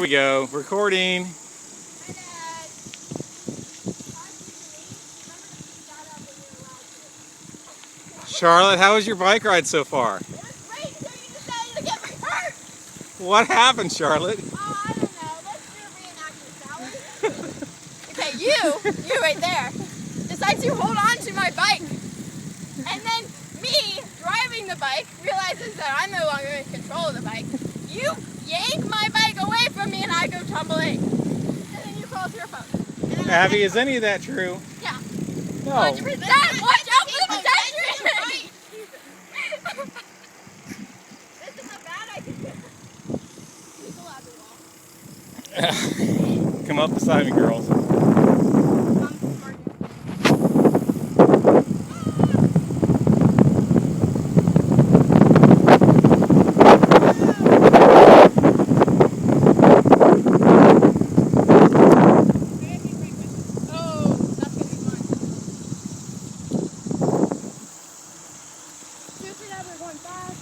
we go, recording. Hi, Dad. Charlotte, how was your bike ride so far? It was great until you decided to get me hurt. What happened, Charlotte? Oh, I don't know. Let's do a reenactment, shall we? Okay, you right there, decide to hold on to my bike. And then me, driving the bike, realizes that I'm no longer in control of the bike. You yank my bike away from me and I go tumbling. And then you call to your phone. Abby, is any of that true? Yeah. No. 100%. Watch out for the pedestrian! This is a bad idea. Come up beside me, girls. Going fast.